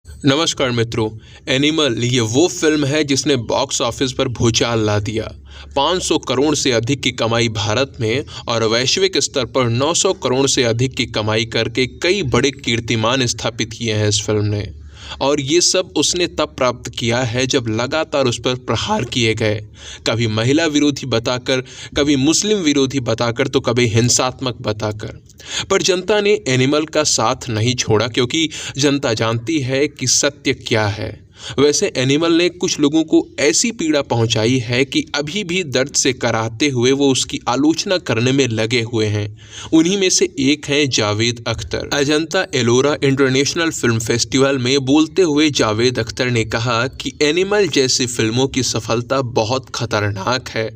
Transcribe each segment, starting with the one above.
नमस्कार मित्रों। एनिमल ये वो फिल्म है जिसने बॉक्स ऑफिस पर भूचाल ला दिया। 500 करोड़ से अधिक की कमाई भारत में और वैश्विक स्तर पर 900 करोड़ से अधिक की कमाई करके कई बड़े कीर्तिमान स्थापित किए हैं इस फिल्म ने। और ये सब उसने तब प्राप्त किया है जब लगातार उस पर प्रहार किए गए, कभी महिला विरोधी बताकर, कभी मुस्लिम विरोधी बताकर, तो कभी हिंसात्मक बताकर। पर जनता ने एनिमल का साथ नहीं छोड़ा, क्योंकि जनता जानती है कि सत्य क्या है। वैसे एनिमल ने कुछ लोगों को ऐसी पीड़ा पहुंचाई है कि अभी भी दर्द से कराहते हुए वो उसकी आलोचना करने में लगे हुए हैं। उन्हीं में से एक हैं Javed Akhtar. Ajanta Ellora international film festival में बोलते हुए जावेद अख्तर ने कहा कि एनिमल जैसी फिल्मों की सफलता बहुत खतरनाक है।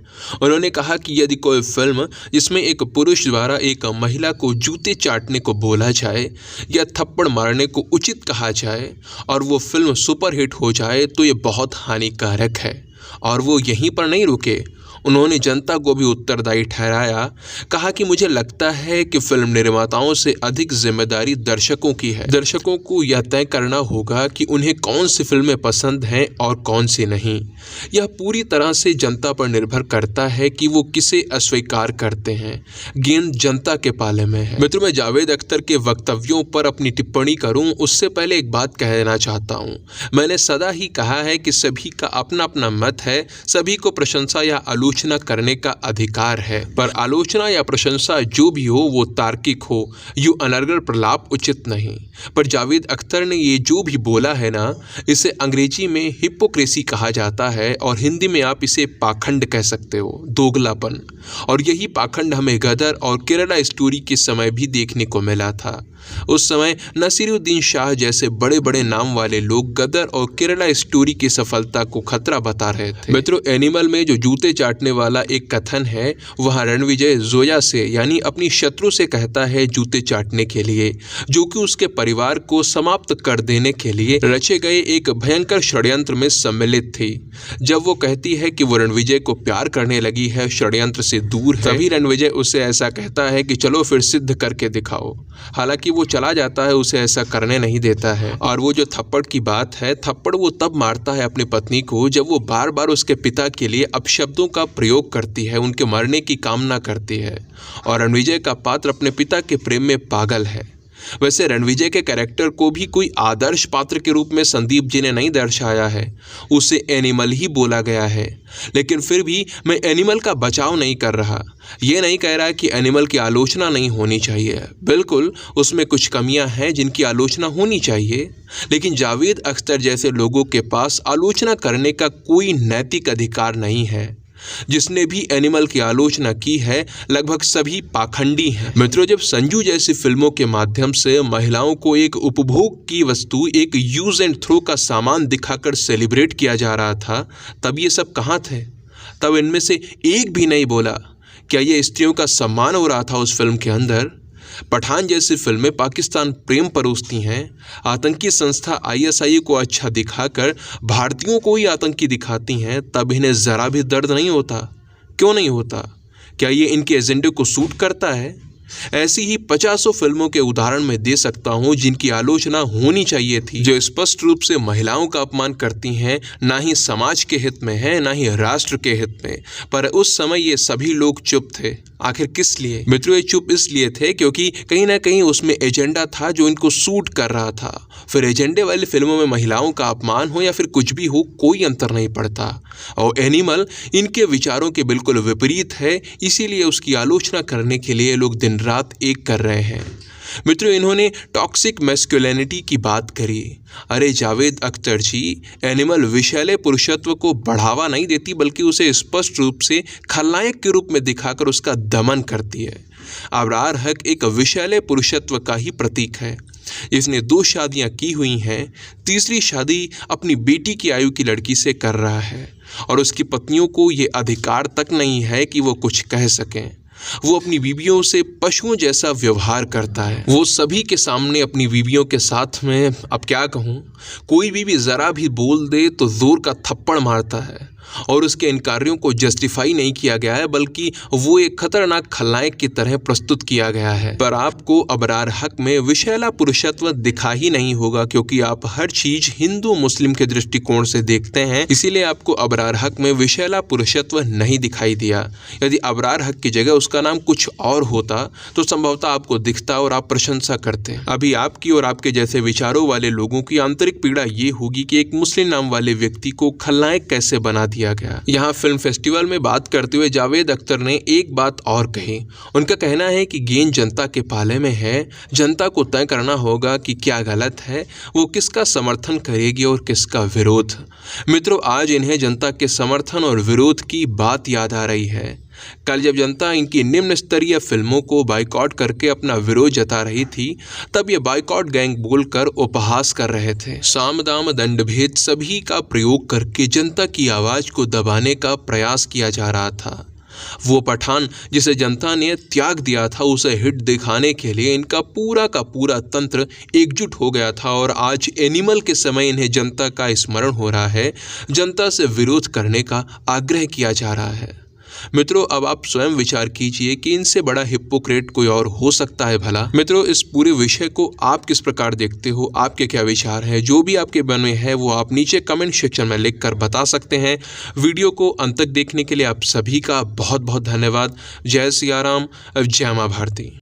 उन्होंने कहा कि यदि कोई फिल्म जिसमें एक पुरुष द्वारा एक महिला को जूते चाटने को बोला जाए या थप्पड़ मारने को उचित कहा जाए और वो फिल्म सुपरहिट हो जाए तो ये बहुत हानिकारक है। और वो यहीं पर नहीं रुके, उन्होंने जनता को भी उत्तरदायी ठहराया। कहा कि मुझे लगता है कि फिल्म निर्माताओं से अधिक जिम्मेदारी दर्शकों की है। दर्शकों को यह तय करना होगा कि उन्हें कौन सी फिल्में पसंद हैं और कौन सी नहीं। यह पूरी तरह से जनता पर निर्भर करता है कि वो किसे अस्वीकार करते हैं। गेंद जनता के पाले में है। मित्रों, मैं जावेद अख्तर के वक्तव्यों पर अपनी टिप्पणी करूं उससे पहले एक बात कहना चाहता हूं। मैंने सदा ही कहा है कि सभी का अपना अपना मत है, सभी को प्रशंसा या आलोचना करने का अधिकार है, पर आलोचना या प्रशंसा जो भी हो वो तार्किक हो, यूं अनर्गल प्रलाप उचित नहीं। पर जावेद अख्तर ने ये जो भी बोला है ना, इसे अंग्रेजी में हिपोक्रेसी कहा जाता है और हिंदी में आप इसे पाखंड कह सकते हो, दोगलापन। और यही पाखंड हमें गदर और केरला स्टोरी के समय भी देखने को मिला था। उस समय नसीरुद्दीन शाह जैसे बड़े बड़े नाम वाले लोग गदर और केरला स्टोरी की सफलता को खतरा बता रहे थे। मित्रों, एनिमल में जो जूते चाटने वाला एक कथन है, वह रणविजय जोया से यानी अपनी शत्रु से कहता है जूते चाटने के लिए, जो कि उसके परिवार को समाप्त कर देने के लिए रचे गए एक भयंकर षड्यंत्र में सम्मिलित थी। जब वो कहती है कि वो रणविजय को प्यार करने लगी है, षड्यंत्र से दूर है, तभी रणविजय उससे ऐसा कहता है कि चलो फिर सिद्ध करके दिखाओ। हालांकि वो चला जाता है, उसे ऐसा करने नहीं देता है। और वो जो थप्पड़ की बात है, थप्पड़ वो तब मारता है अपनी पत्नी को जब वो बार बार उसके पिता के लिए अपशब्दों का प्रयोग करती है, उनके मरने की कामना करती है। और रणविजय का पात्र अपने पिता के प्रेम में पागल है। वैसे रणविजय के कैरेक्टर को भी कोई आदर्श पात्र के रूप में संदीप जी ने नहीं दर्शाया है, उसे एनिमल ही बोला गया है। लेकिन फिर भी मैं एनिमल का बचाव नहीं कर रहा, ये नहीं कह रहा कि एनिमल की आलोचना नहीं होनी चाहिए। बिल्कुल उसमें कुछ कमियां हैं जिनकी आलोचना होनी चाहिए, लेकिन जावेद अख्तर जैसे लोगों के पास आलोचना करने का कोई नैतिक अधिकार नहीं है। जिसने भी एनिमल की आलोचना की है लगभग सभी पाखंडी हैं। मित्रों, जब संजू जैसी फिल्मों के माध्यम से महिलाओं को एक उपभोग की वस्तु, एक यूज एंड थ्रो का सामान दिखाकर सेलिब्रेट किया जा रहा था, तब ये सब कहाँ थे? तब इनमें से एक भी नहीं बोला क्या ये स्त्रियों का सम्मान हो रहा था उस फिल्म के अंदर? पठान जैसी फिल्में पाकिस्तान प्रेम परोसती हैं, आतंकी संस्था आईएसआई को अच्छा दिखाकर भारतीयों को ही आतंकी दिखाती हैं, तब इन्हें ज़रा भी दर्द नहीं होता। क्यों नहीं होता? क्या ये इनके एजेंडे को सूट करता है? ऐसी ही 50 फिल्मों के उदाहरण मैं दे सकता हूं जिनकी आलोचना होनी चाहिए थी, जो स्पष्ट रूप से महिलाओं का अपमान करती हैं, ना ही समाज के हित में है, ना ही राष्ट्र के हित में। पर उस समय ये सभी लोग चुप थे। आखिर किस लिए? मित्रों, ये चुप इसलिए थे क्योंकि कहीं ना कहीं उसमें एजेंडा था जो इनको सूट कर रहा था। फिर एजेंडे वाली फिल्मों में महिलाओं का अपमान हो या फिर कुछ भी हो, कोई अंतर नहीं पड़ता। और एनिमल इनके विचारों के बिल्कुल विपरीत है, इसीलिए उसकी आलोचना करने के लिए लोग दिन रात एक कर रहे हैं। मित्रों, इन्होंने टॉक्सिक मैस्कुलिनिटी की बात करी। अरे जावेद अख्तर जी, एनिमल विषैले पुरुषत्व को बढ़ावा नहीं देती, बल्कि उसे स्पष्ट रूप से खलनायक के रूप में दिखाकर उसका दमन करती है। अबरार हक एक विषैले पुरुषत्व का ही प्रतीक है। इसने 2 शादियां की हुई हैं, तीसरी शादी अपनी बेटी की आयु की लड़की से कर रहा है और उसकी पत्नियों को ये अधिकार तक नहीं है कि वो कुछ कह सकें। वो अपनी बीवियों से पशुओं जैसा व्यवहार करता है। वो सभी के सामने अपनी बीवियों के साथ में, अब क्या कहूँ, कोई बीवी ज़रा भी बोल दे तो जोर का थप्पड़ मारता है और उसके इन कार्यों को जस्टिफाई नहीं किया गया है, बल्कि वो एक खतरनाक खलनायक की तरह प्रस्तुत किया गया है। पर आपको अबरार हक में विशैला पुरुषत्व दिखा ही नहीं होगा, क्योंकि आप हर चीज हिंदू मुस्लिम के दृष्टिकोण से देखते हैं, इसीलिए आपको अबरार हक में विशैला पुरुषत्व नहीं दिखाई दिया। यदि अबरार हक की जगह उसका नाम कुछ और होता तो संभवतः आपको दिखता और आप प्रशंसा करते। अभी आपकी और आपके जैसे विचारों वाले लोगों की आंतरिक पीड़ा ये होगी कि एक मुस्लिम नाम वाले व्यक्ति को खलनायक कैसे बना दिया गया। यहाँ फिल्म फेस्टिवल में बात करते हुए जावेद अख्तर ने एक बात और कही। उनका कहना है कि गेंद जनता के पाले में है, जनता को तय करना होगा कि क्या गलत है, वो किसका समर्थन करेगी और किसका विरोध। मित्रों, आज इन्हें जनता के समर्थन और विरोध की बात याद आ रही है। कल जब जनता इनकी निम्न स्तरीय फिल्मों को बाइकआउट करके अपना विरोध जता रही थी, तब ये बाइकआउट गैंग बोलकर उपहास कर रहे थे। साम दाम दंड भेद सभी का प्रयोग करके जनता की आवाज को दबाने का प्रयास किया जा रहा था। वो पठान जिसे जनता ने त्याग दिया था, उसे हिट दिखाने के लिए इनका पूरा का पूरा तंत्र एकजुट हो गया था और आज एनिमल के समय इन्हें जनता का स्मरण हो रहा है, जनता से विरोध करने का आग्रह किया जा रहा है। मित्रों, अब आप स्वयं विचार कीजिए कि इनसे बड़ा हिपोक्रेट कोई और हो सकता है भला। मित्रों, इस पूरे विषय को आप किस प्रकार देखते हो, आपके क्या विचार हैं? जो भी आपके मन में है वो आप नीचे कमेंट सेक्शन में लिखकर बता सकते हैं। वीडियो को अंत तक देखने के लिए आप सभी का बहुत बहुत धन्यवाद। जय सिया राम, जय मां भारती।